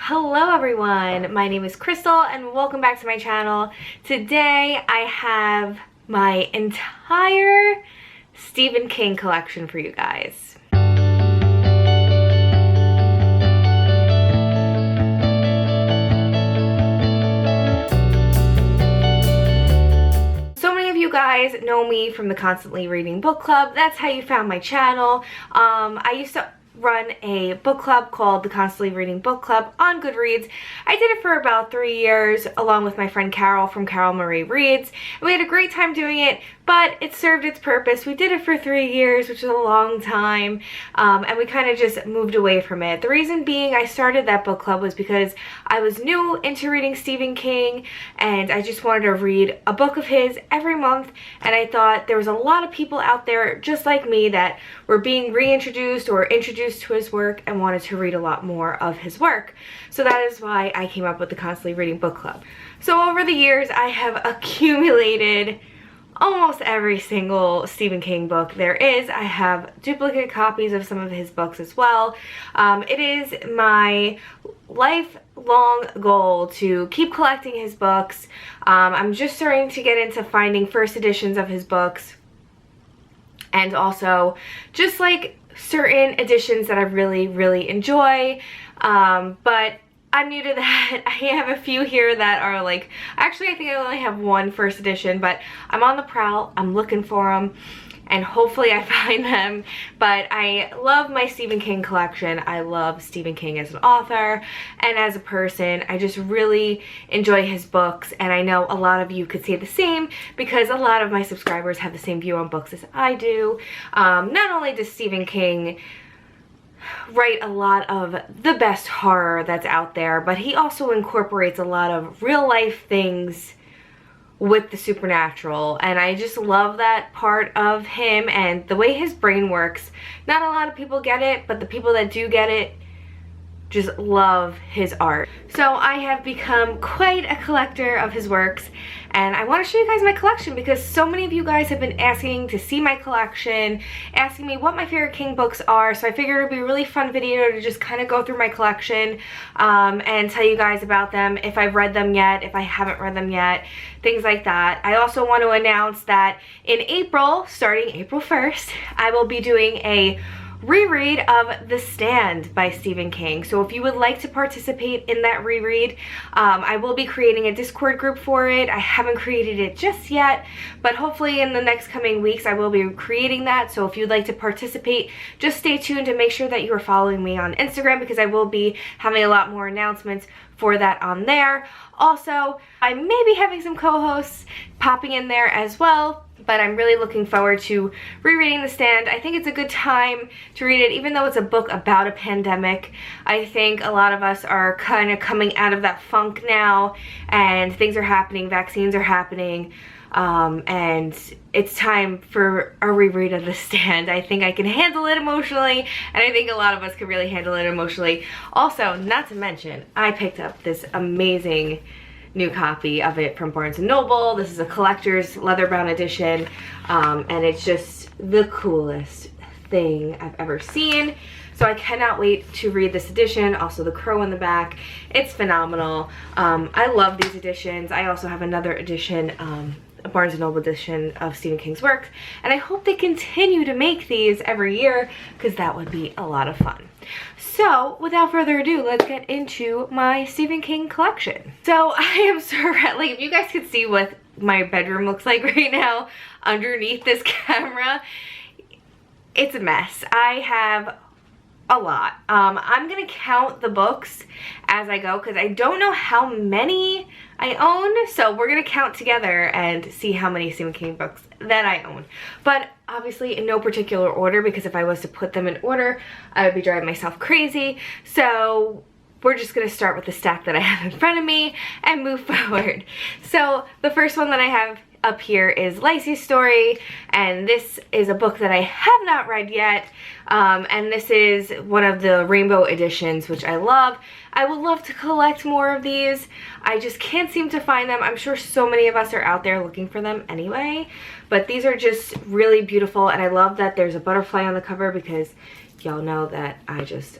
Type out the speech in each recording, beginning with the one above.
Hello everyone, my name is Crystal and welcome back to my channel. Today I have my entire Stephen King collection for you guys. So many of you guys know me from the Constantly Reading Book Club. That's how you found my channel. I used to run a book club called the Constantly Reading Book Club on Goodreads. I did it for about 3 years along with my friend Carol from Carol Marie Reads. And we had a great time doing it, but it served its purpose. We did it for 3 years, which is a long time, and we kind of just moved away from it. The reason being I started that book club was because I was new into reading Stephen King and I just wanted to read a book of his every month, and I thought there was a lot of people out there just like me that were being reintroduced or introduced to his work and wanted to read a lot more of his work. So that is why I came up with the Constantly Reading Book Club. So over the years I have accumulated almost every single Stephen King book there is. I have duplicate copies of some of his books as well. It is my lifelong goal to keep collecting his books. I'm just starting to get into finding first editions of his books, and also just like certain editions that I really enjoy, but I'm new to that. I have a few here that are like, actually I think I only have one first edition, but I'm on the prowl, I'm looking for them, and hopefully I find them. But I love my Stephen King collection. I love Stephen King as an author and as a person. I just really enjoy his books, and I know a lot of you could say the same because a lot of my subscribers have the same view on books as I do. Not only does Stephen King write a lot of the best horror that's out there, but he also incorporates a lot of real life things with the supernatural, and I just love that part of him and the way his brain works. Not a lot of people get it, but the people that do get it just love his art. So I have become quite a collector of his works, and I want to show you guys my collection because so many of you guys have been asking to see my collection, asking me what my favorite King books are, so I figured it would be a really fun video to just kind of go through my collection and tell you guys about them, if I've read them yet, if I haven't read them yet, things like that. I also want to announce that in April, starting April 1st, I will be doing a reread of The Stand by Stephen King. So if you would like to participate in that reread, I will be creating a Discord group for it. I haven't created it just yet, but hopefully in the next coming weeks I will be creating that. So if you'd like to participate, just stay tuned and make sure that you are following me on Instagram because I will be having a lot more announcements for that on there. Also, I may be having some co-hosts popping in there as well, but I'm really looking forward to rereading The Stand. I think it's a good time to read it, even though it's a book about a pandemic. I think a lot of us are kind of coming out of that funk now, and things are happening, vaccines are happening, and it's time for a reread of The Stand. I think I can handle it emotionally, and I think a lot of us can really handle it emotionally. Also, not to mention, I picked up this amazing new copy of it from Barnes & Noble. This is a collector's leather-bound edition, and it's just the coolest thing I've ever seen. So I cannot wait to read this edition. Also the crow in the back, it's phenomenal. I love these editions. I also have another edition, a Barnes & Noble edition of Stephen King's work, and I hope they continue to make these every year because that would be a lot of fun. So without further ado, let's get into my Stephen King collection. So I am surrounded, like if you guys could see what my bedroom looks like right now underneath this camera, it's a mess. I have a lot. I'm gonna count the books as I go because I don't know how many I own, so we're gonna count together and see how many Stephen King books that I own, but obviously in no particular order because if I was to put them in order I would be driving myself crazy. So we're just gonna start with the stack that I have in front of me and move forward. So the first one that I have up here is Lacey's Story, and this is a book that I have not read yet, and this is one of the rainbow editions, which I love. I would love to collect more of these. I just can't seem to find them. I'm sure so many of us are out there looking for them anyway, but these are just really beautiful, and I love that there's a butterfly on the cover because y'all know that I just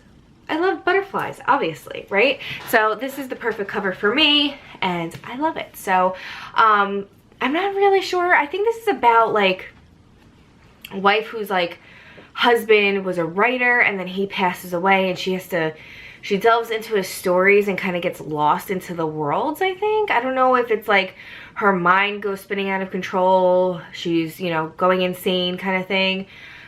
I love butterflies, obviously, right? So this is the perfect cover for me, and I love it. So I'm not really sure. I think this is about like a wife whose like husband was a writer, and then he passes away, and she delves into his stories and kind of gets lost into the worlds, I think. I don't know if it's like her mind goes spinning out of control, she's, you know, going insane kind of thing.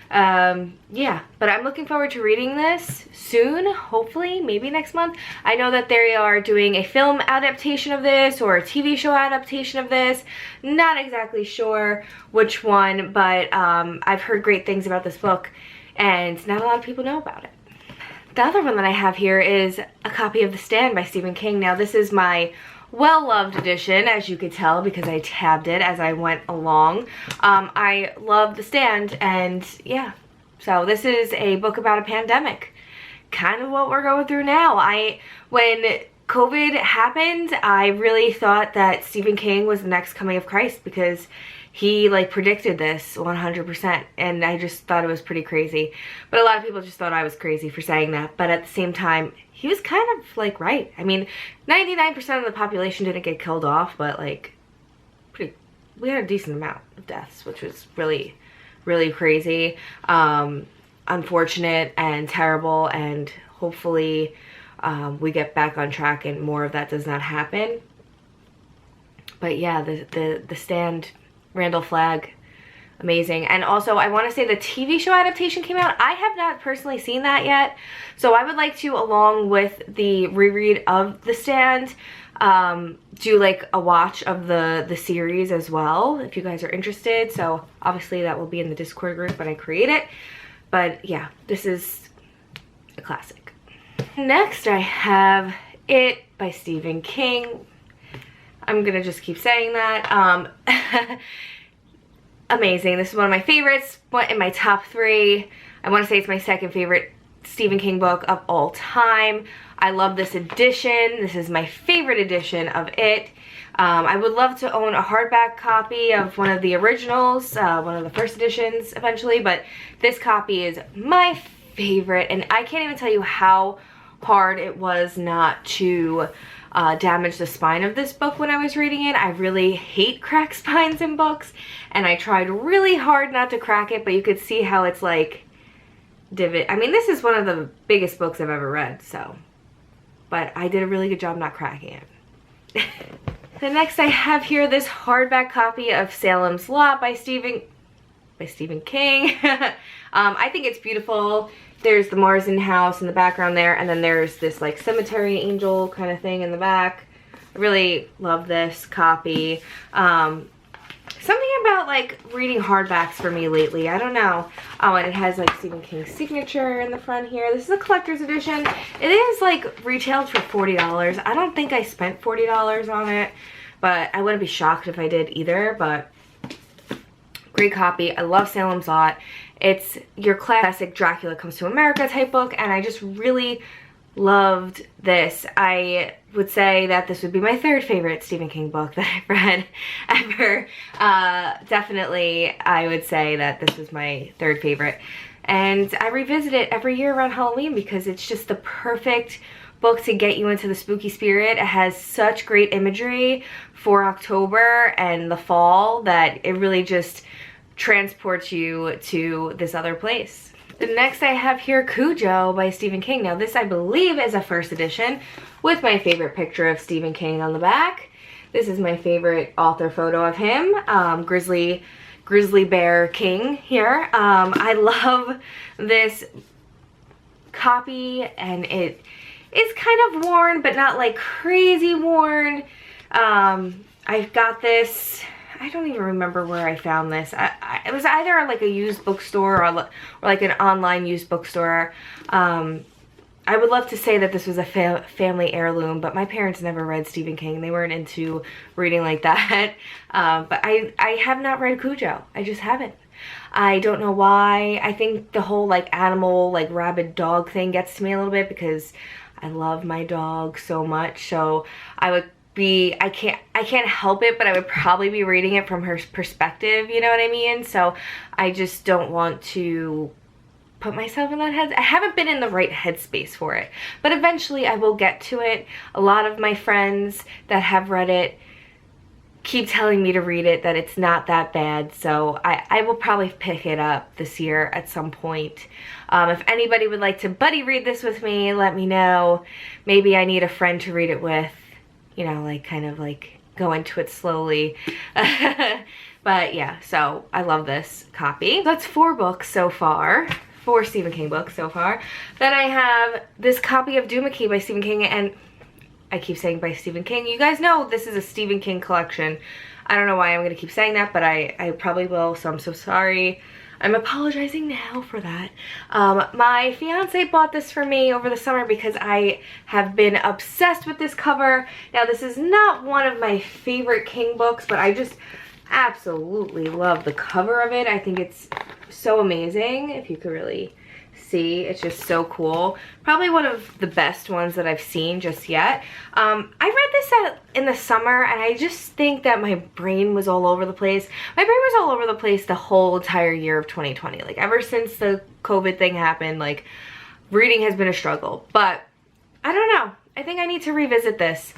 Yeah, but I'm looking forward to reading this soon, hopefully, maybe next month. I know that they are doing a film adaptation of this or a TV show adaptation of this. Not exactly sure which one, but I've heard great things about this book, and not a lot of people know about it. The other one that I have here is a copy of The Stand by Stephen King. Now, this is my well-loved edition, as you could tell, because I tabbed it as I went along. I love The Stand, and yeah, so this is a book about a pandemic. Kind of what we're going through now. When COVID happened, I really thought that Stephen King was the next coming of Christ, because he like predicted this 100%, and I just thought it was pretty crazy. But a lot of people just thought I was crazy for saying that, but at the same time, he was kind of like right. I mean, 99% of the population didn't get killed off, but like we had a decent amount of deaths, which was really, really crazy, unfortunate and terrible, and hopefully we get back on track and more of that does not happen. But yeah, the Stand, Randall Flagg, amazing. And also, I want to say the TV show adaptation came out. I have not personally seen that yet, so I would like to, along with the reread of The Stand, do like a watch of the series as well, if you guys are interested. So obviously that will be in the Discord group when I create it. But yeah, this is a classic. Next I have It by Stephen King. I'm gonna just keep saying that. Amazing. This is one of my favorites, in my top 3. I want to say it's my second favorite Stephen King book of all time. I love this edition. This is my favorite edition of It. I would love to own a hardback copy of one of the originals, one of the first editions eventually, but this copy is my favorite, and I can't even tell you how hard it was not to damage the spine of this book when I was reading it. I really hate cracked spines in books, and I tried really hard not to crack it, but you could see how it's like divot. I mean, this is one of the biggest books I've ever read, so, but I did a really good job not cracking it. The next I have here, this hardback copy of Salem's Lot by Stephen King. I think it's beautiful. There's the Marsden house in the background there, and then there's this like cemetery angel kind of thing in the back. I really love this copy. Something about like reading hardbacks for me lately, I don't know. Oh, and it has like Stephen King's signature in the front here. This is a collector's edition. It is like retailed for $40. I don't think I spent $40 on it, but I wouldn't be shocked if I did either. But great copy. I love Salem's Lot. It's your classic Dracula Comes to America type book, and I just really loved this. I would say that this would be my 3rd favorite Stephen King book that I've read ever. Definitely, I would say that this was my 3rd favorite. And I revisit it every year around Halloween because it's just the perfect book to get you into the spooky spirit. It has such great imagery for October and the fall that it really just transports you to this other place. The next I have here, Cujo by Stephen King. Now this I believe is a 1st edition with my favorite picture of Stephen King on the back. This is my favorite author photo of him, Grizzly Bear King here. I love this copy, and it is kind of worn, but not like crazy worn. I've got this, I don't even remember where I found this. It was either like a used bookstore or like an online used bookstore. I would love to say that this was a family heirloom, but my parents never read Stephen King. They weren't into reading like that. But I have not read Cujo. I just haven't. I don't know why. I think the whole like animal, like rabid dog thing gets to me a little bit because I love my dog so much. So I would be, I can't help it, but I would probably be reading it from her perspective, you know what I mean? So I just don't want to put myself in that I haven't been in the right headspace for it, but eventually I will get to it. A lot of my friends that have read it keep telling me to read it, that it's not that bad, so I will probably pick it up this year at some point. If anybody would like to buddy read this with me, let me know. Maybe I need a friend to read it with, you know, like kind of like go into it slowly. But yeah, so I love this copy. That's 4 books so far. 4 Stephen King books so far. Then I have this copy of Doohickey by Stephen King, and I keep saying by Stephen King. You guys know this is a Stephen King collection. I don't know why I'm going to keep saying that, but I probably will, so I'm so sorry. I'm apologizing now for that. My fiance bought this for me over the summer because I have been obsessed with this cover. Now, this is not one of my favorite King books, but I just absolutely love the cover of it. I think it's so amazing. If you could really see, it's just so cool. Probably one of the best ones that I've seen just yet. I read this in the summer, and I just think that my brain was all over the place. My brain was all over the place the whole entire year of 2020. Like, ever since the COVID thing happened, like, reading has been a struggle. But I don't know. I think I need to revisit this.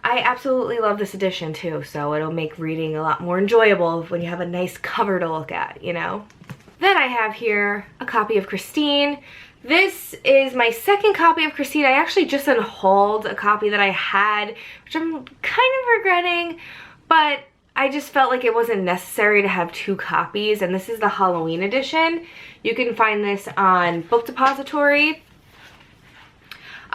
I absolutely love this edition too, so it'll make reading a lot more enjoyable when you have a nice cover to look at, you know? Then I have here a copy of Christine. This is my second copy of Christine. I actually just unhauled a copy that I had, which I'm kind of regretting, but I just felt like it wasn't necessary to have 2 copies, and this is the Halloween edition. You can find this on Book Depository.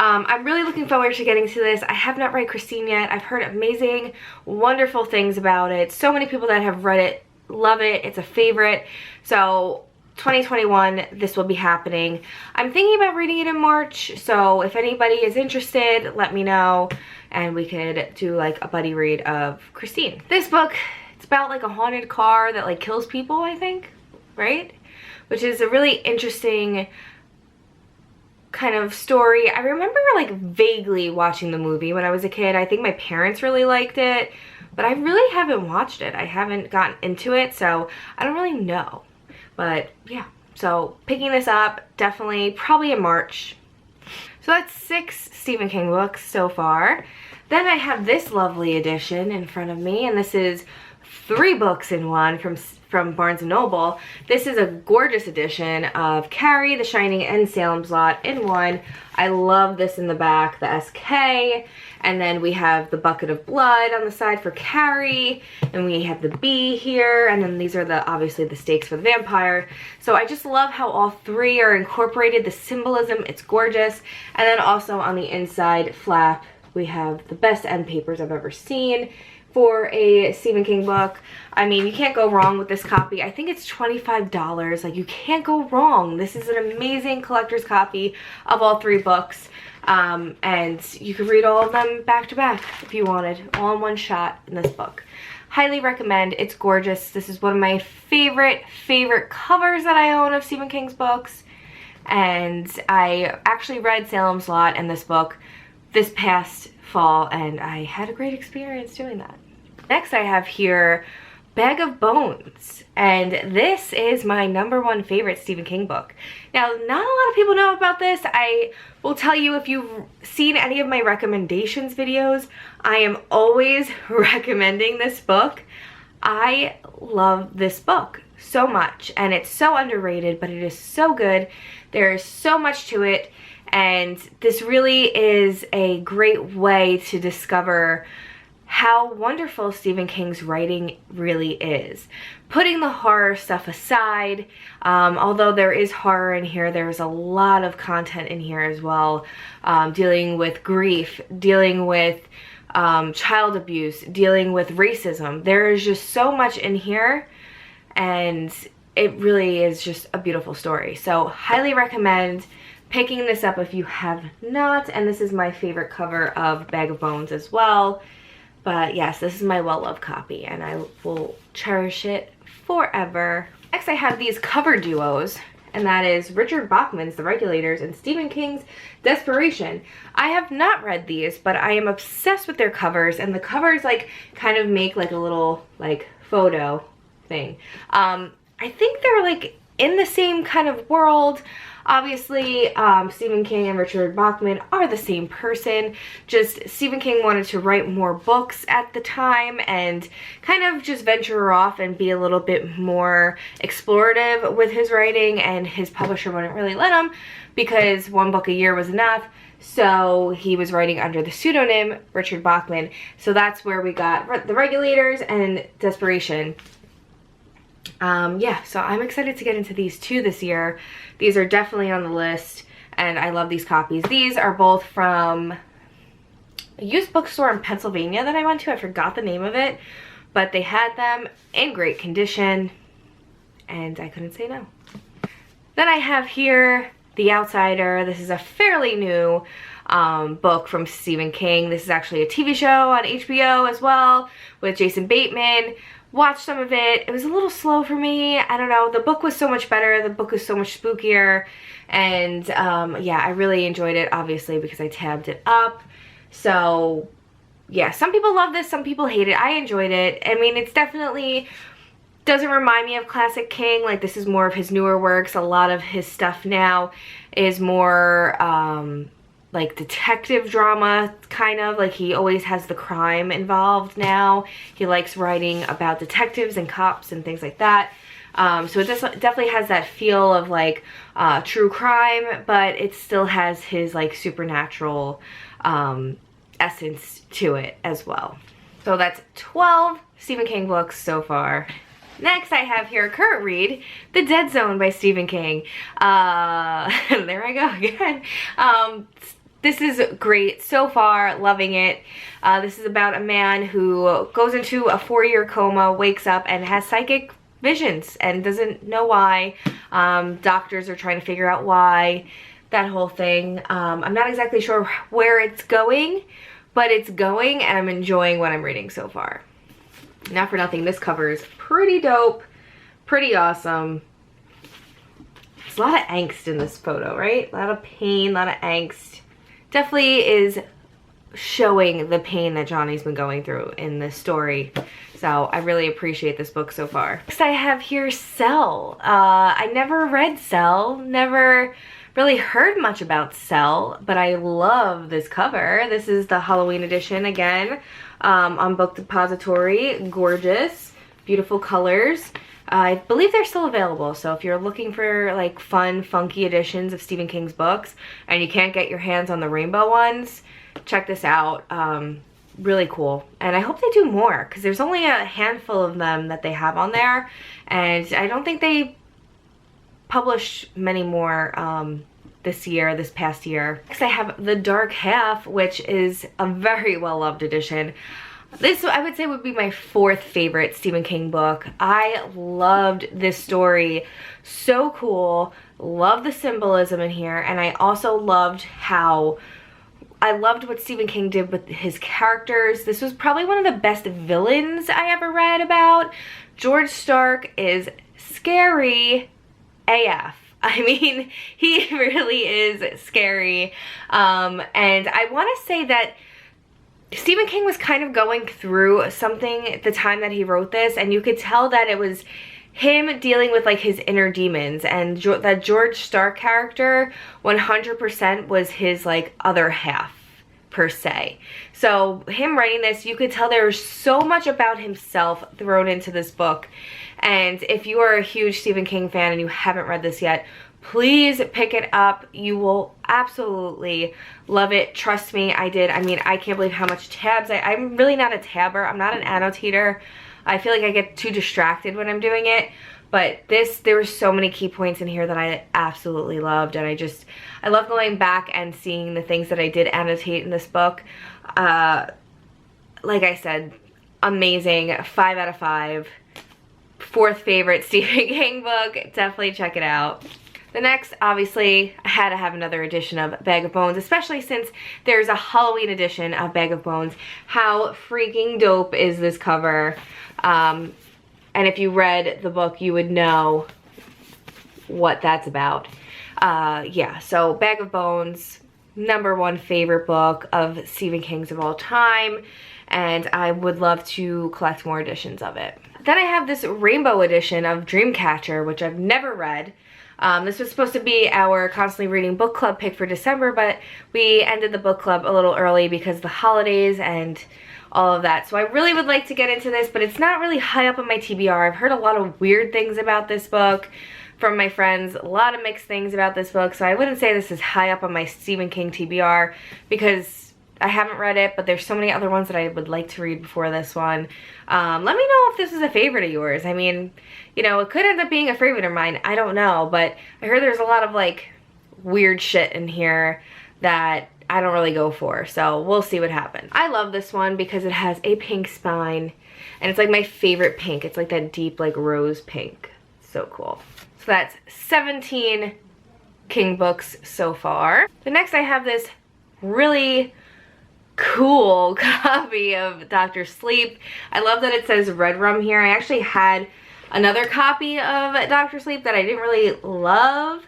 I'm really looking forward to getting to this. I have not read Christine yet. I've heard amazing, wonderful things about it. So many people that have read it love it. It's a favorite. So 2021, this will be happening. I'm thinking about reading it in March, so if anybody is interested, let me know, and we could do like a buddy read of Christine. This book, it's about like a haunted car that like kills people, I think, right? Which is a really interesting kind of story. I remember like vaguely watching the movie when I was a kid. I think my parents really liked it, but I really haven't watched it. I haven't gotten into it, so I don't really know. But yeah, so picking this up, definitely, probably in March. So that's 6 Stephen King books so far. Then I have this lovely edition in front of me, and this is 3 books in one from Barnes & Noble. This is a gorgeous edition of Carrie, The Shining, and Salem's Lot in one. I love this in the back, the SK, and then we have the bucket of blood on the side for Carrie, and we have the bee here, and then these are obviously the stakes for the vampire. So I just love how all 3 are incorporated, the symbolism, it's gorgeous. And then also on the inside flap, we have the best end papers I've ever seen for a Stephen King book. I mean, you can't go wrong with this copy. I think it's $25. Like, you can't go wrong. This is an amazing collector's copy of all 3 books. And you could read all of them back to back if you wanted, all in one shot in this book. Highly recommend. It's gorgeous. This is one of my favorite covers that I own of Stephen King's books. And I actually read Salem's Lot and this book this past fall, and I had a great experience doing that. Next I have here Bag of Bones, and this is my #1 favorite Stephen King book. Now, not a lot of people know about this. I will tell you, if you've seen any of my recommendations videos, I am always recommending this book. I love this book so much, and it's so underrated, but it is so good. There is so much to it, and this really is a great way to discover how wonderful Stephen King's writing really is. Putting the horror stuff aside, although there is horror in here, there's a lot of content in here as well, dealing with grief, dealing with child abuse, dealing with racism. There is just so much in here, and it really is just a beautiful story. So highly recommend picking this up if you have not, and this is my favorite cover of Bag of Bones as well. But yes, this is my well-loved copy, and I will cherish it forever. Next I have these cover duos, and that is Richard Bachman's The Regulators and Stephen King's Desperation. I have not read these, but I am obsessed with their covers, and the covers like kind of make like a little like photo thing. I think they're like in the same kind of world. Obviously, Stephen King and Richard Bachman are the same person, just Stephen King wanted to write more books at the time and kind of just venture off and be a little bit more explorative with his writing, and his publisher wouldn't really let him because one book a year was enough. So he was writing under the pseudonym Richard Bachman. So that's where we got The Regulators and Desperation. Yeah, so I'm excited to get into these two this year. These are definitely on the list, and I love these copies. These are both from a used bookstore in Pennsylvania that I went to. I forgot the name of it, but they had them in great condition, and I couldn't say no. Then I have here The Outsider. This is a fairly new book from Stephen King. This is actually a TV show on HBO as well with Jason Bateman. Watched some of it. It was a little slow for me. I don't know. The book was so much better. The book was so much spookier. And yeah, I really enjoyed it, obviously, because I tabbed it up. So yeah, some people love this. Some people hate it. I enjoyed it. I mean, it's definitely doesn't remind me of classic King. Like, this is more of his newer works. A lot of his stuff now is more like detective drama, kind of. Like, he always has the crime involved now. He likes writing about detectives and cops and things like that. So it definitely has that feel of like true crime, but it still has his like supernatural essence to it as well. So that's 12 Stephen King books so far. Next, I have here a current read, The Dead Zone by Stephen King. There I go again. This is great so far, loving it. This is about a man who goes into a 4-year coma, wakes up, and has psychic visions and doesn't know why. Doctors are trying to figure out why, that whole thing. I'm not exactly sure where it's going, but it's going, and I'm enjoying what I'm reading so far. Not for nothing, this cover is pretty dope, pretty awesome. There's a lot of angst in this photo, right? A lot of pain, a lot of angst. Definitely is showing the pain that Johnny's been going through in this story. So I really appreciate this book so far. Next I have here Cell. I never read Cell, never really heard much about Cell, but I love this cover. This is the Halloween edition again, on Book Depository. Gorgeous, beautiful colors. I believe they're still available, so if you're looking for like fun, funky editions of Stephen King's books and you can't get your hands on the rainbow ones, check this out. Really cool. And I hope they do more, because there's only a handful of them that they have on there, and I don't think they published many more this past year. Next I have The Dark Half, which is a very well-loved edition. This, I would say, would be my 4th favorite Stephen King book. I loved this story. So cool. Love the symbolism in here. And I also loved what Stephen King did with his characters. This was probably one of the best villains I ever read about. George Stark is scary AF. I mean, he really is scary. And I want to say that Stephen King was kind of going through something at the time that he wrote this, and you could tell that it was him dealing with like his inner demons, and that George Stark character 100% was his like other half per se. So him writing this, you could tell there was so much about himself thrown into this book. And if you are a huge Stephen King fan and you haven't read this yet, please pick it up. You will absolutely love it. Trust me, I did. I mean, I can't believe how much tabs I'm really not a tabber. I'm not an annotator. I feel like I get too distracted when I'm doing it. But there were so many key points in here that I absolutely loved. And I love going back and seeing the things that I did annotate in this book. Like I said, amazing. 5 out of 5. 4th favorite Stephen King book. Definitely check it out. The next, obviously, I had to have another edition of Bag of Bones, especially since there's a Halloween edition of Bag of Bones. How freaking dope is this cover? And if you read the book, you would know what that's about. Yeah, so Bag of Bones, #1 favorite book of Stephen King's of all time, and I would love to collect more editions of it. Then I have this rainbow edition of Dreamcatcher, which I've never read. This was supposed to be our Constantly Reading Book Club pick for December, but we ended the book club a little early because of the holidays and all of that. So I really would like to get into this, but it's not really high up on my TBR. I've heard a lot of weird things about this book from my friends, a lot of mixed things about this book, so I wouldn't say this is high up on my Stephen King TBR because I haven't read it, but there's so many other ones that I would like to read before this one. Let me know if this is a favorite of yours. I mean, you know, it could end up being a favorite of mine. I don't know, but I heard there's a lot of, like, weird shit in here that I don't really go for, so we'll see what happens. I love this one because it has a pink spine, and it's, like, my favorite pink. It's, like, that deep, like, rose pink. So cool. So that's 17 King books so far. The next I have this really cool copy of Dr. Sleep. I love that it says Red Rum here. I actually had another copy of Dr. Sleep that I didn't really love.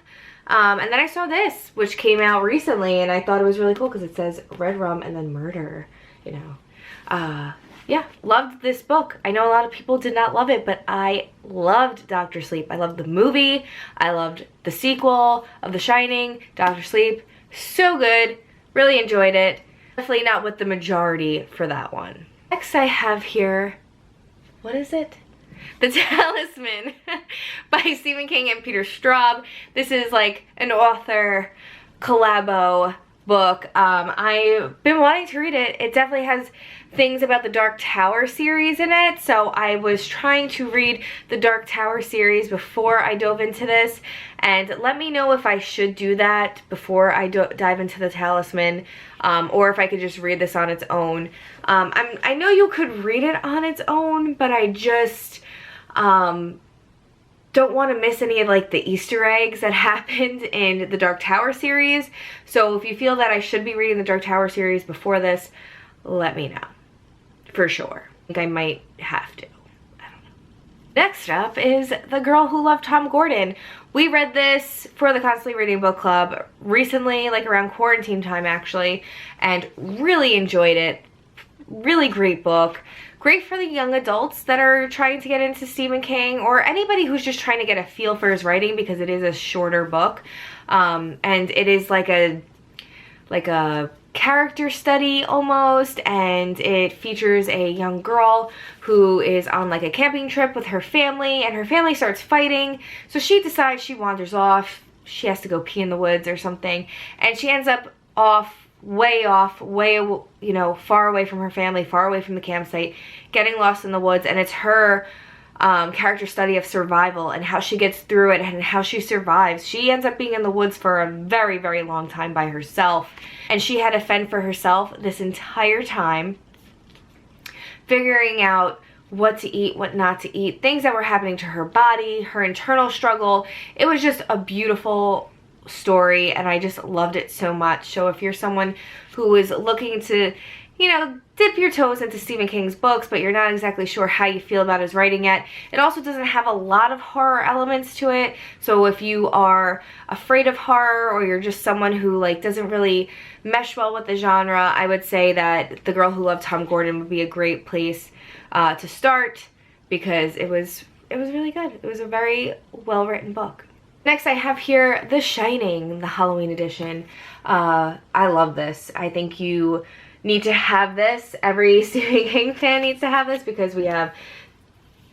And then I saw this, which came out recently, and I thought it was really cool because it says Red Rum and then murder, you know. Yeah, loved this book. I know a lot of people did not love it, but I loved Dr. Sleep. I loved the movie. I loved the sequel of The Shining, Dr. Sleep. So good. Really enjoyed it. Definitely not with the majority for that one. Next I have here, what is it? The Talisman by Stephen King and Peter Straub. This is like an author collabo book. I've been wanting to read it. It definitely has things about the Dark Tower series in it, so I was trying to read the Dark Tower series before I dove into this, and let me know if I should do that before I dive into the Talisman, or if I could just read this on its own. I know you could read it on its own, but I just don't want to miss any of like the Easter eggs that happened in the Dark Tower series. So if you feel that I should be reading the Dark Tower series before this, let me know. For sure. I think I might have to. I don't know. Next up is The Girl Who Loved Tom Gordon. We read this for the Constantly Reading Book Club recently, like around quarantine time actually, and really enjoyed it. Really great book. Great for the young adults that are trying to get into Stephen King, or anybody who's just trying to get a feel for his writing, because it is a shorter book. And it is like a character study almost, and it features a young girl who is on like a camping trip with her family, and her family starts fighting, so she decides she wanders off. She has to go pee in the woods or something, and she ends up way, you know, far away from her family, far away from the campsite, getting lost in the woods. And it's her character study of survival and how she gets through it and how she survives. She ends up being in the woods for a very, very long time by herself, and she had to fend for herself this entire time, figuring out what to eat, what not to eat, things that were happening to her body, her internal struggle. It was just a beautiful story, and I just loved it so much. So if you're someone who is looking to, you know, dip your toes into Stephen King's books, but you're not exactly sure how you feel about his writing yet, it also doesn't have a lot of horror elements to it. So if you are afraid of horror, or you're just someone who like doesn't really mesh well with the genre, I would say that The Girl Who Loved Tom Gordon would be a great place to start, because it was really good. It was a very well written book. Next I have here The Shining, the Halloween edition. I love this. I think you need to have this. Every Stephen King fan needs to have this, because we have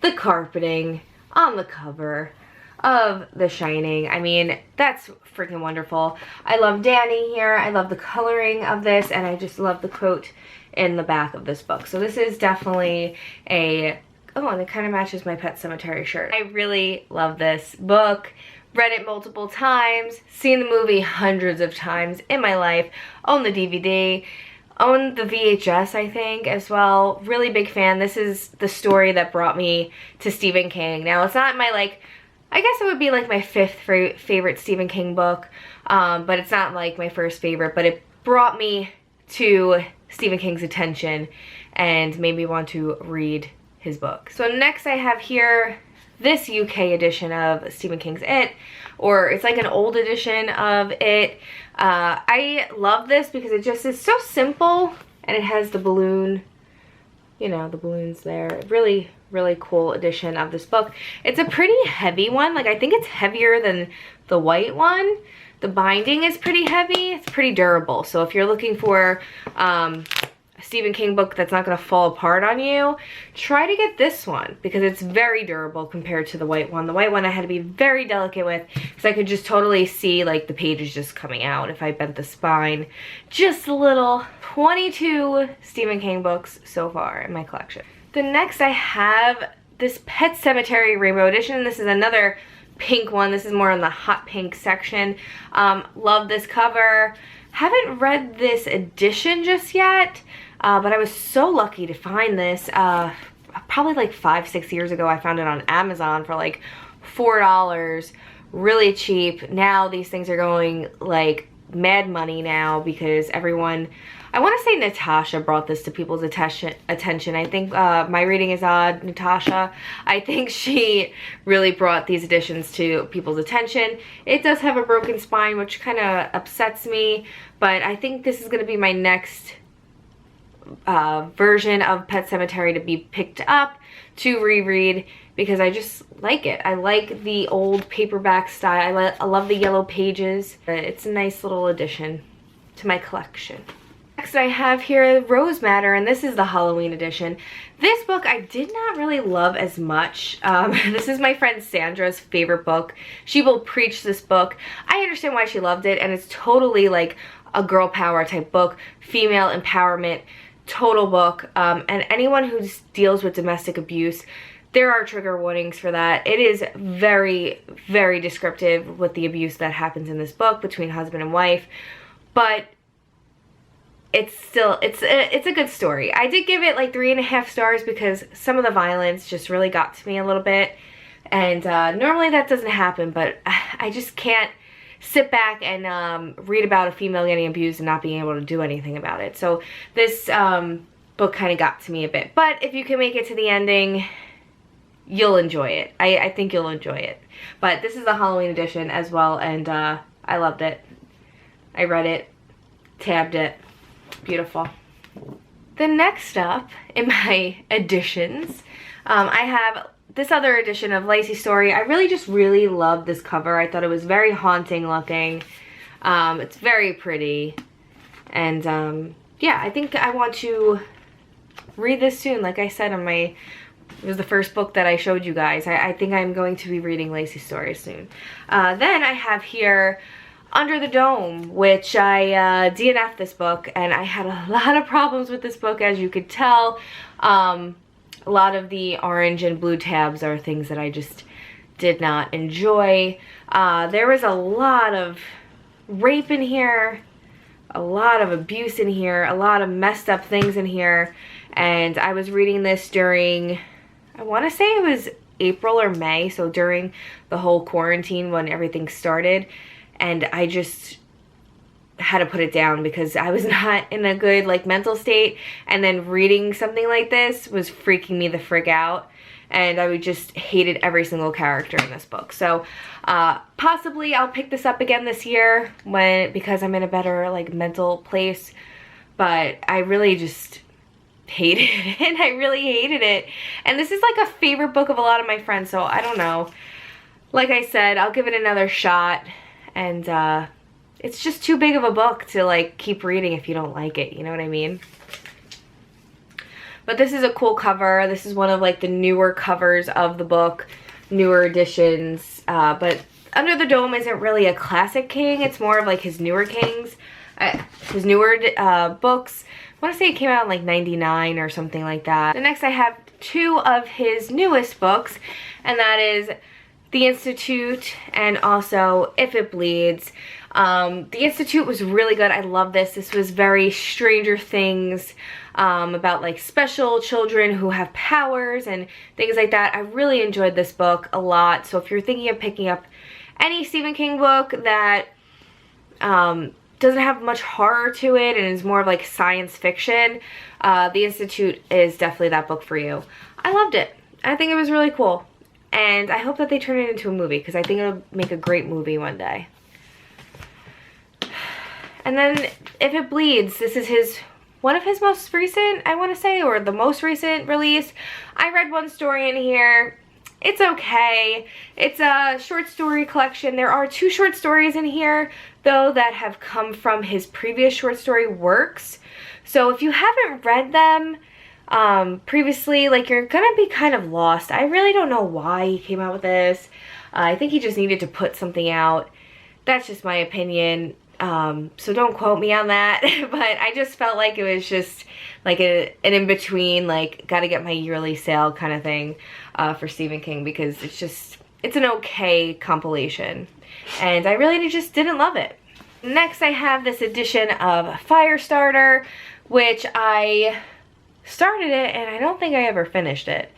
the carpeting on the cover of The Shining. I mean, that's freaking wonderful. I love Danny here. I love the coloring of this, and I just love the quote in the back of this book. So this is definitely a, oh, and it kind of matches my Pet Sematary shirt. I really love this book. Read it multiple times, seen the movie hundreds of times in my life, own the DVD, own the VHS, I think, as well. Really big fan. This is the story that brought me to Stephen King. Now, it's not my, like, I guess it would be like my fifth favorite Stephen King book, but it's not like my first favorite, but it brought me to Stephen King's attention and made me want to read his book. So next I have here this UK edition of Stephen King's It, or it's like an old edition of It. I love this because it just is so simple, and it has the balloon you know, the balloons there. Really, really cool edition of this book. It's a pretty heavy one. Like, I think it's heavier than the white one. The binding is pretty heavy. It's pretty durable. So if you're looking for a Stephen King book that's not going to fall apart on you, try to get this one because it's very durable compared to the white one. The white one I had to be very delicate with because I could just totally see like the pages just coming out if I bent the spine just a little. 22 Stephen King books so far in my collection. The next I have this Pet Sematary Rainbow Edition. This is another pink one. This is more in the hot pink section. Love this cover. Haven't read this edition just yet. But I was so lucky to find this. Probably like 5-6 years ago, I found it on Amazon for like $4, really cheap. Now these things are going like mad money now because everyone, I want to say Natasha brought this to people's attention. I think My Reading is Odd, Natasha, I think she really brought these editions to people's attention. It does have a broken spine, which kind of upsets me, but I think this is going to be my next version of Pet Sematary to be picked up to reread because I just like it. I like the old paperback style. I love the yellow pages. It's a nice little addition to my collection. Next I have here Rose Matter, and this is the Halloween edition. This book I did not really love as much. This is my friend Sandra's favorite book. She will preach this book. I understand why she loved it, and it's totally like a girl power type book, female empowerment total book, and anyone who deals with domestic abuse, there are trigger warnings for that. It is very, very descriptive with the abuse that happens in this book between husband and wife, but it's still, it's a good story. I did give it like 3.5 stars because some of the violence just really got to me a little bit, and normally that doesn't happen, but I just can't sit back and read about a female getting abused and not being able to do anything about it. So this book kind of got to me a bit. But if you can make it to the ending, you'll enjoy it. I think you'll enjoy it. But this is the Halloween edition as well, and I loved it. I read it, tabbed it. Beautiful. The next up in my editions, I have this other edition of Lacey's Story. I really love this cover. I thought it was very haunting looking. It's very pretty. And yeah, I think I want to read this soon. Like I said, it was the first book that I showed you guys. I think I'm going to be reading Lacey's Story soon. Then I have here Under the Dome, which I DNF'd this book, and I had a lot of problems with this book, as you could tell. A lot of the orange and blue tabs are things that I just did not enjoy. There was a lot of rape in here, a lot of abuse in here, a lot of messed up things in here, and I was reading this during, I want to say it was April or May, so during the whole quarantine when everything started, and I just had to put it down because I was not in a good like mental state, and then reading something like this was freaking me the frick out, and I just hated every single character in this book. So possibly I'll pick this up again this year because I'm in a better like mental place, but I really just hated it. I really hated it, and this is like a favorite book of a lot of my friends, so I don't know. Like I said, I'll give it another shot, and it's just too big of a book to like keep reading if you don't like it, you know what I mean? But this is a cool cover. This is one of like the newer covers of the book, newer editions. But Under the Dome isn't really a classic King. It's more of like his newer Kings, his newer books. I want to say it came out in like 99 or something like that. And next I have two of his newest books, and that is The Institute and also If It Bleeds. The Institute was really good. I love this. This was very Stranger Things, about like special children who have powers and things like that. I really enjoyed this book a lot. So if you're thinking of picking up any Stephen King book that doesn't have much horror to it and is more of like science fiction, The Institute is definitely that book for you. I loved it. I think it was really cool. And I hope that they turn it into a movie because I think it'll make a great movie one day. And then If It Bleeds, this is his one of his most recent, I want to say, or the most recent release. I read one story in here. It's okay. It's a short story collection. There are 2 short stories in here, though, that have come from his previous short story works. So if you haven't read them previously, like, you're gonna be kind of lost. I really don't know why he came out with this. I think he just needed to put something out. That's just my opinion. So don't quote me on that. But I just felt like it was just like an in-between, like, gotta get my yearly sale kind of thing for Stephen King, because it's an okay compilation. And I really just didn't love it. Next, I have this edition of Firestarter, which I started it and I don't think I ever finished it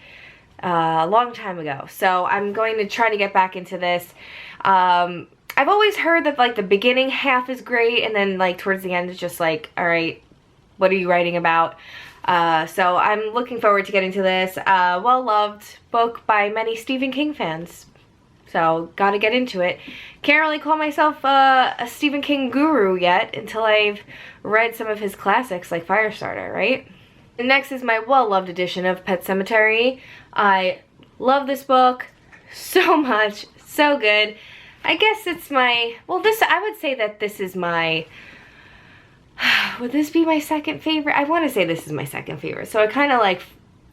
a long time ago. So I'm going to try to get back into this. I've always heard that, like, the beginning half is great, and then, like, towards the end it's just like, all right, what are you writing about? So I'm looking forward to getting to this. Well-loved book by many Stephen King fans. So gotta get into it. Can't really call myself a Stephen King guru yet until I've read some of his classics like Firestarter, right? And next is my well-loved edition of Pet Sematary. I love this book so much, so good. I guess it's my, well, I would say that this is my, would this be my second favorite? I want to say this is my second favorite. So I kind of like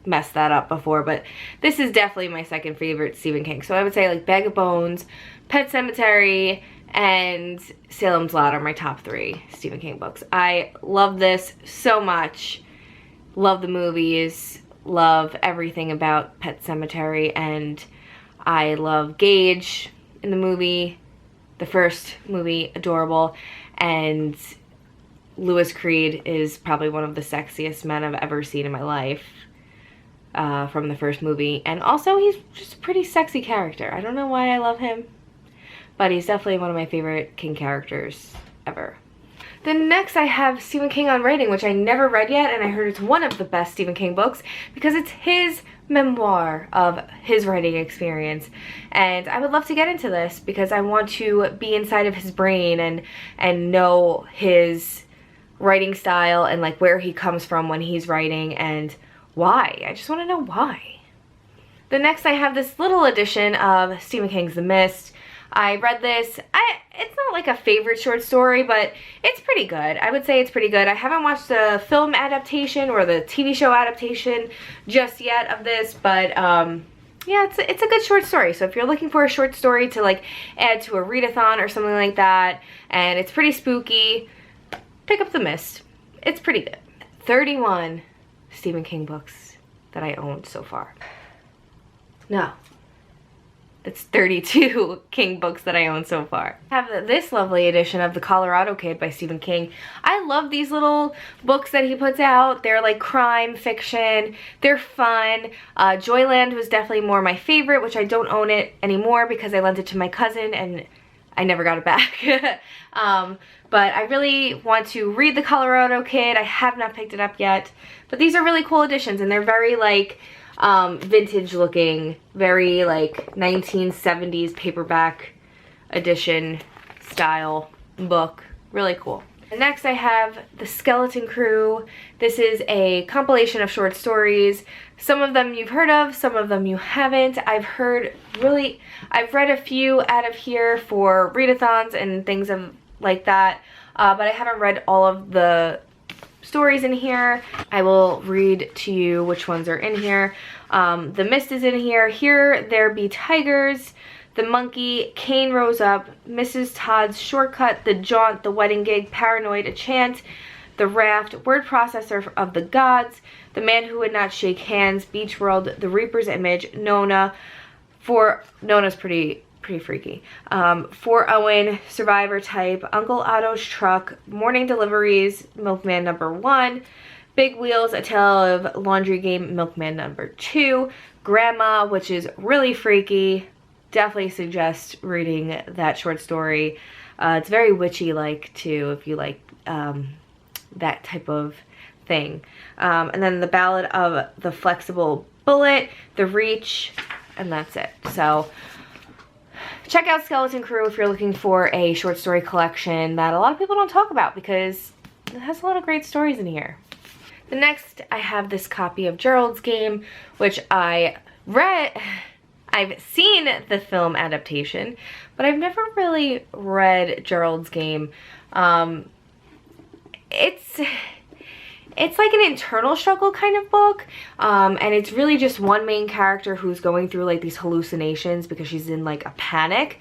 messed that up before, but this is definitely my second favorite Stephen King. So I would say like Bag of Bones, Pet Sematary, and Salem's Lot are my top 3 Stephen King books. I love this so much. Love the movies. Love everything about Pet Sematary, and I love Gage in the movie, the first movie, adorable, and Louis Creed is probably one of the sexiest men I've ever seen in my life from the first movie, and also he's just a pretty sexy character. I don't know why I love him, but he's definitely one of my favorite King characters ever. Then next I have Stephen King on Writing, which I never read yet, and I heard it's one of the best Stephen King books because it's his memoir of his writing experience. And I would love to get into this because I want to be inside of his brain and know his writing style and like where he comes from when he's writing and why. I just want to know why. The next I have this little edition of Stephen King's The Mist. I read this. It's not like a favorite short story, but it's pretty good. I would say it's pretty good. I haven't watched the film adaptation or the TV show adaptation just yet of this, but yeah, it's a good short story. So if you're looking for a short story to like add to a readathon or something like that, and it's pretty spooky, pick up The Mist. It's pretty good. 31 Stephen King books that I owned so far. No. It's 32 King books that I own so far. I have this lovely edition of The Colorado Kid by Stephen King. I love these little books that he puts out. They're like crime fiction. They're fun. Joyland was definitely more my favorite, which I don't own it anymore because I lent it to my cousin and I never got it back. But I really want to read The Colorado Kid. I have not picked it up yet. But these are really cool editions and they're very like vintage looking, very like 1970s paperback edition style book. Really cool. And next I have The Skeleton Crew. This is a compilation of short stories. Some of them you've heard of, some of them you haven't. I've read a few out of here for readathons and things like that, but I haven't read all of the stories in here. I will read to you which ones are in here. The Mist is in here. Here There Be Tigers, The Monkey, Cain Rose Up, Mrs. Todd's Shortcut, The Jaunt, The Wedding Gig, Paranoid, A Chant, The Raft, Word Processor of the Gods, The Man Who Would Not Shake Hands, Beach World, The Reaper's Image, Nona, Nona's pretty freaky. For Owen, Survivor Type, Uncle Otto's Truck, Morning Deliveries, Milkman number 1, Big Wheels, A Tale of Laundry Game, Milkman number 2, Grandma, which is really freaky. Definitely suggest reading that short story. It's very witchy-like too, if you like that type of thing. And then The Ballad of the Flexible Bullet, The Reach, and that's it. So check out Skeleton Crew if you're looking for a short story collection that a lot of people don't talk about because it has a lot of great stories in here. The next, I have this copy of Gerald's Game, which I read. I've seen the film adaptation, but I've never really read Gerald's Game. It's like an internal struggle kind of book, and it's really just one main character who's going through like these hallucinations because she's in like a panic.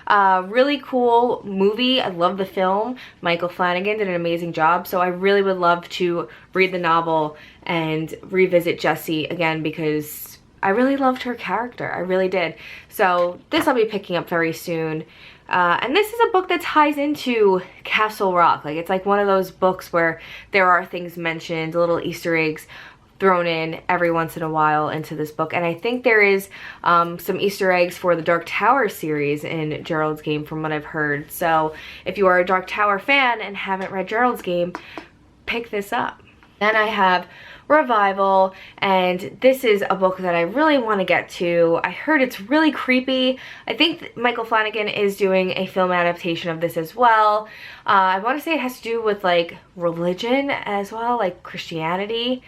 Really cool movie. I love the film. Michael Flanagan did an amazing job, so I really would love to read the novel and revisit Jessie again because I really loved her character. I really did. So this I'll be picking up very soon. And this is a book that ties into Castle Rock. Like, it's like one of those books where there are things mentioned, little Easter eggs thrown in every once in a while into this book. And I think there is some Easter eggs for the Dark Tower series in Gerald's Game from what I've heard. So if you are a Dark Tower fan and haven't read Gerald's Game, pick this up. Then I have Revival, and this is a book that I really want to get to. I heard it's really creepy. I think Michael Flanagan is doing a film adaptation of this as well. I want to say it has to do with like religion as well, like Christianity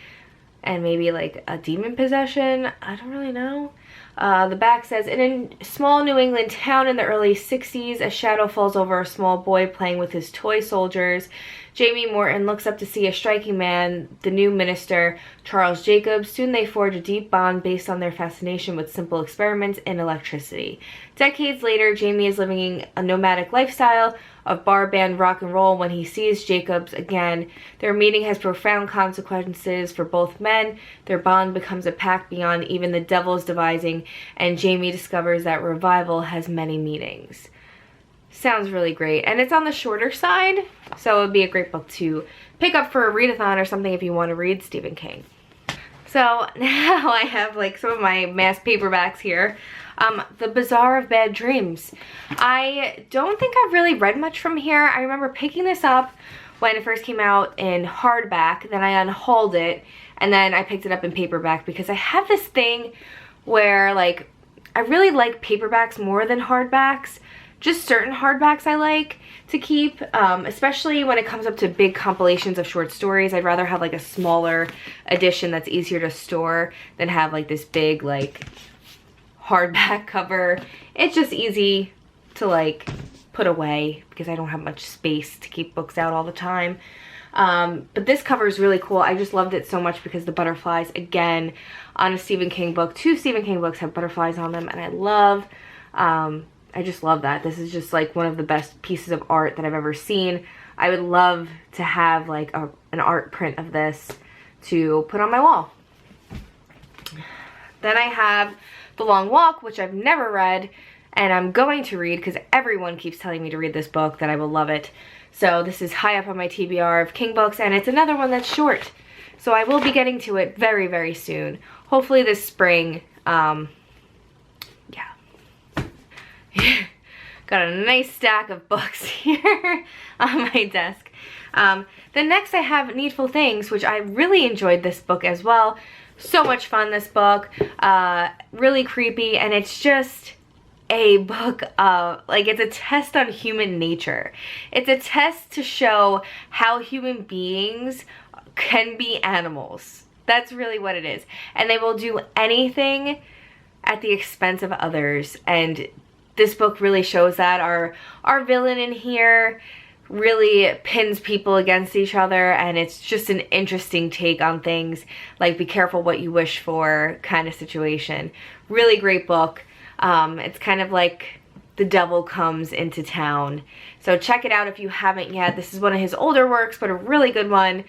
and maybe like a demon possession. I don't really know. The back says, in a small New England town in the early 60s, a shadow falls over a small boy playing with his toy soldiers. Jamie Morton looks up to see a striking man, the new minister, Charles Jacobs. Soon they forge a deep bond based on their fascination with simple experiments in electricity. Decades later, Jamie is living a nomadic lifestyle of bar band rock and roll when he sees Jacobs again. Their meeting has profound consequences for both men. Their bond becomes a pact beyond even the devil's devising, and Jamie discovers that Revival has many meanings. Sounds really great, and it's on the shorter side, so it would be a great book to pick up for a readathon or something if you want to read Stephen King. So now I have like some of my mass paperbacks here. The Bazaar of Bad Dreams. I don't think I've really read much from here. I remember picking this up when it first came out in hardback, then I unhauled it, and then I picked it up in paperback because I have this thing where like I really like paperbacks more than hardbacks. Just certain hardbacks I like to keep, especially when it comes up to big compilations of short stories. I'd rather have like a smaller edition that's easier to store than have like this big like hardback cover. It's just easy to like put away because I don't have much space to keep books out all the time. But this cover is really cool. I just loved it so much because the butterflies, again, on a Stephen King book. 2 Stephen King books have butterflies on them, and I just love that. This is just like one of the best pieces of art that I've ever seen. I would love to have like an art print of this to put on my wall. Then I have The Long Walk, which I've never read, and I'm going to read because everyone keeps telling me to read this book, that I will love it. So this is high up on my TBR of King books, and it's another one that's short. So I will be getting to it very, very soon. Hopefully this spring. Got a nice stack of books here on my desk. Then next I have Needful Things, which I really enjoyed this book as well. So much fun, this book. Really creepy, and it's just a book of, like, it's a test on human nature. It's a test to show how human beings can be animals. That's really what it is. And they will do anything at the expense of others, and this book really shows that. Our villain in here really pins people against each other, and it's just an interesting take on things, like be careful what you wish for kind of situation. Really great book. It's kind of like the devil comes into town. So check it out if you haven't yet. This is one of his older works, but a really good one.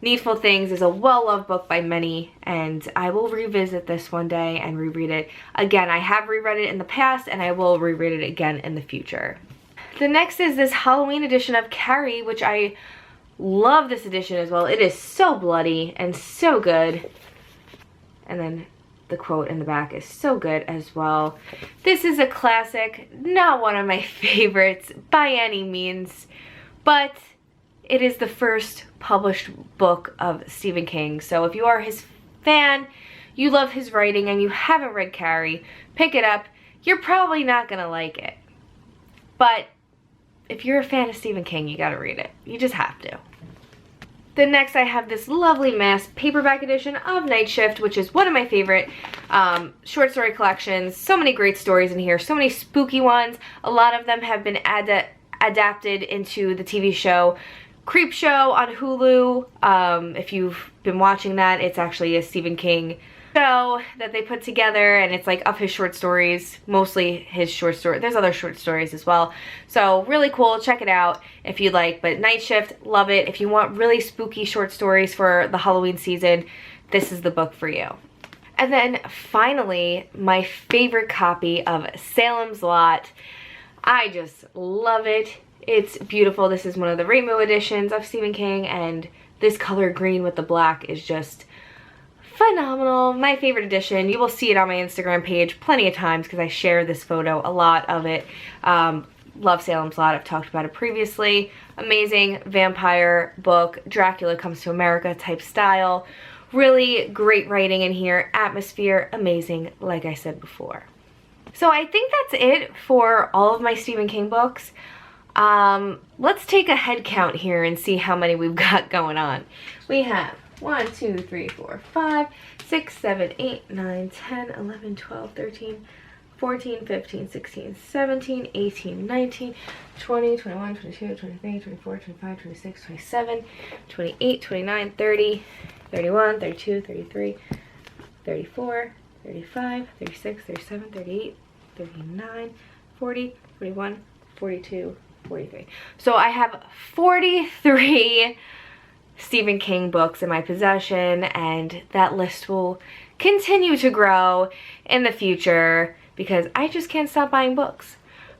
Needful Things is a well-loved book by many, and I will revisit this one day and reread it. Again, I have reread it in the past, and I will reread it again in the future. The next is this Halloween edition of Carrie, which I love this edition as well. It is so bloody and so good. And then the quote in the back is so good as well. This is a classic, not one of my favorites by any means, but it is the first published book of Stephen King. So if you are his fan, you love his writing, and you haven't read Carrie, pick it up. You're probably not gonna like it. But if you're a fan of Stephen King, you gotta read it. You just have to. Then next I have this lovely mass paperback edition of Night Shift, which is one of my favorite short story collections. So many great stories in here, so many spooky ones. A lot of them have been adapted into the TV show Creepshow on Hulu. If you've been watching that, it's actually a Stephen King show that they put together, and it's like of his short stories, mostly his short story. There's other short stories as well, so really cool. Check it out if you'd like. But Night Shift, love it. If you want really spooky short stories for the Halloween season, this is the book for you. And then finally, my favorite copy of Salem's Lot. I just love it. It's beautiful. This is one of the rainbow editions of Stephen King, and this color green with the black is just phenomenal. My favorite edition. You will see it on my Instagram page plenty of times because I share this photo, a lot of it. Love Salem's Lot. I've talked about it previously. Amazing vampire book, Dracula Comes to America type style. Really great writing in here. Atmosphere, amazing, like I said before. So I think that's it for all of my Stephen King books. Let's take a head count here and see how many we've got going on. We have 1, 2, 3, 4, 5, 6, 7, 8, 9, 10, 11, 12, 13, 14, 15, 16, 17, 18, 19, 20, 21, 22, 23, 24, 25, 26, 27, 28, 29, 30, 31, 32, 33, 34, 35, 36, 37, 38, 39, 40, 41, 42, 43. So I have 43 Stephen King books in my possession, and that list will continue to grow in the future because I just can't stop buying books.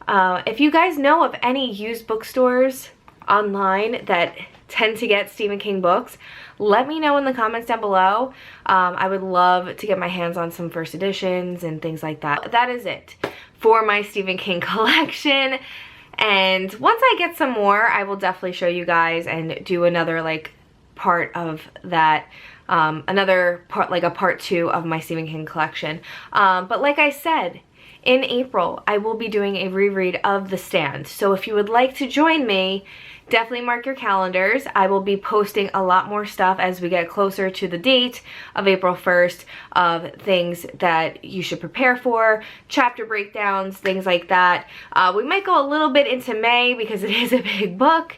If you guys know of any used bookstores online that tend to get Stephen King books, let me know in the comments down below. I would love to get my hands on some first editions and things like that. That is it for my Stephen King collection. And once I get some more, I will definitely show you guys and do another like part of that, another part, like a part 2 of my Stephen King collection. But like I said, in April, I will be doing a reread of The Stand. So if you would like to join me, definitely mark your calendars. I will be posting a lot more stuff as we get closer to the date of April 1st of things that you should prepare for, chapter breakdowns, things like that. We might go a little bit into May because it is a big book.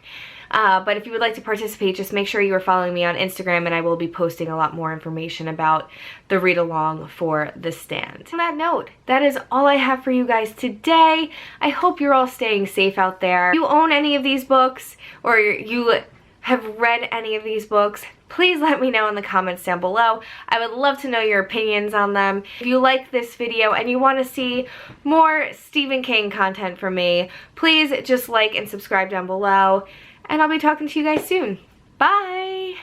But if you would like to participate, just make sure you are following me on Instagram, and I will be posting a lot more information about the read-along for The Stand. On that note, that is all I have for you guys today. I hope you're all staying safe out there. If you own any of these books, or you have read any of these books, please let me know in the comments down below. I would love to know your opinions on them. If you like this video and you want to see more Stephen King content from me, please just like and subscribe down below. And I'll be talking to you guys soon. Bye!